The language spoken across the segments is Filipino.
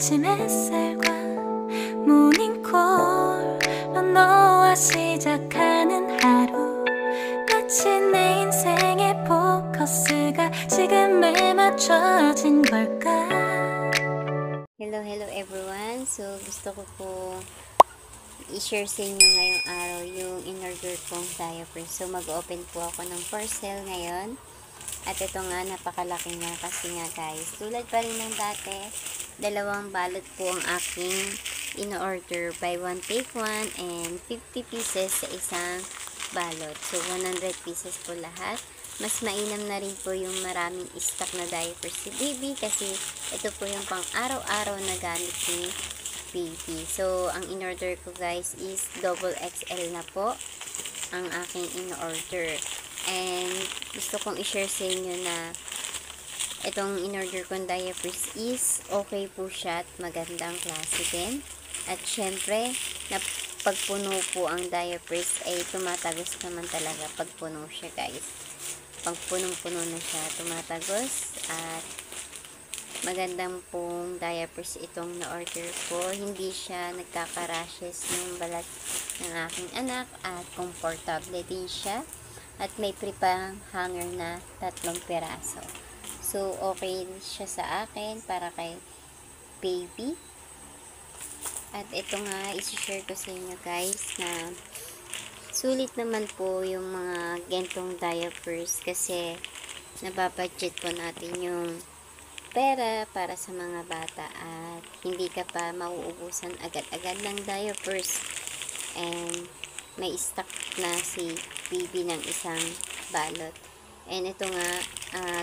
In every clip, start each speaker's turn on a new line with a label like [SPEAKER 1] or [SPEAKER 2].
[SPEAKER 1] 아침 햇살과 모닝콜로 너와 시작하는 하루, 마치 내 인생의 포커스가 지금에 맞춰진 걸까.
[SPEAKER 2] Hello everyone. So gusto ko po i-share sa inyo ngayong araw yung in-order kong diaper. So mag-open po ako ng parcel ngayon. At ito nga, napakalaki nga kasi nga guys. Tulad pa rin ng dati, dalawang balot po ang aking in-order. Buy one take one and 50 pieces sa isang balot. So 100 pieces po lahat. Mas mainam na rin po yung maraming stock na diapers si baby kasi ito po yung pang araw-araw na gamit ni baby. So, ang in-order ko guys is double XL na po ang aking in-order. And gusto kong i-share sa inyo na itong in-order kong diapers is okay po siya at magandang klase din. At syempre, pag puno po ang diapers ay tumatagos naman talaga pag puno siya guys. Pag punong-puno na siya, tumatagos. At magandang pong diapers itong na-order ko. Hindi siya nagkaka-rashes ng balat ng aking anak. At komportable din siya. At may pre-pang hanger na 3 piraso. So, okay siya sa akin para kay baby. At ito nga, isi-share ko sa inyo guys na sulit naman po yung mga gentong diapers kasi nababudget po natin yung pera para sa mga bata at hindi ka pa mauubusan agad-agad ng diapers. And may stock na si baby ng isang balot. And ito nga,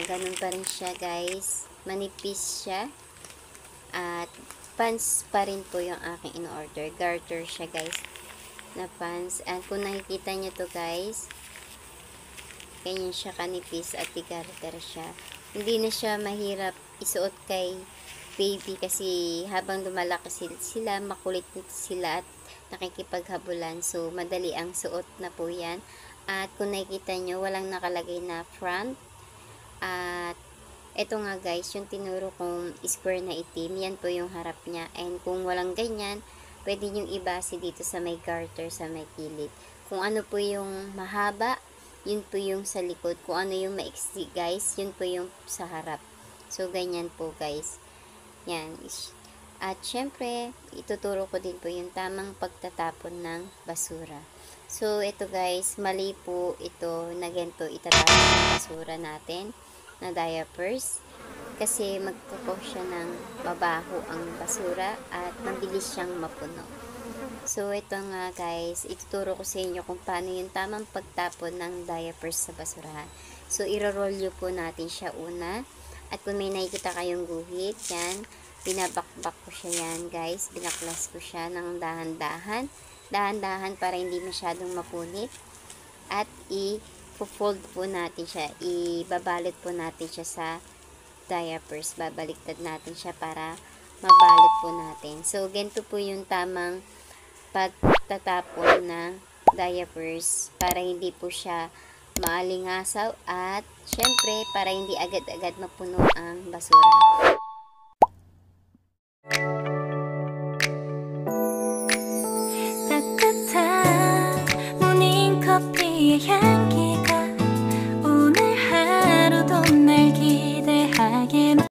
[SPEAKER 2] ganun pa rin siya guys. Manipis siya. At pants pa rin po yung aking in-order. Garter siya guys na pants. And kung nakikita nyo to guys, ganyan siya kanipis at garter siya. Hindi na siya mahirap isuot kay baby kasi habang lumalaki sila, makulit sila at nakikipaghabulan. So, madali ang suot na po yan. At kung nakikita nyo, walang nakalagay na front. At eto nga guys, yung tinuro kong square na itim, yan po yung harap niya. And kung walang ganyan, pwede yung ibase dito sa may garter, sa may kilid. Kung ano po yung mahaba, yun po yung sa likod. Kung ano yung maiksi guys, yun po yung sa harap. So, ganyan po guys. Yan. At syempre, ituturo ko din po yung tamang pagtatapon ng basura. So, ito guys, mali po ito na ganito itatapon ng basura natin na diapers. Kasi magpupo siya ng mabaho ang basura at mabilis siyang mapuno. So, ito nga guys, ituturo ko sa inyo kung paano yung tamang pagtapon ng diapers sa basurahan. So, iro-roll po natin siya una. At kung may nakikita kayong guhit, yan, binabakbak ko siya yan guys. Binaklas ko siya ng dahan-dahan. Dahan-dahan para hindi masyadong mapunit. At i-fold po natin siya. Ibabalot po natin siya sa diapers. Babaliktad natin siya para mabalot po natin. So, ganito po yung tamang pagtatapon ng diapers para hindi po siya maalingasaw at syempre para hindi agad-agad mapuno ang basura.
[SPEAKER 1] 따뜻한 모닝커피의 향기가 오늘 하루도 날 기대하게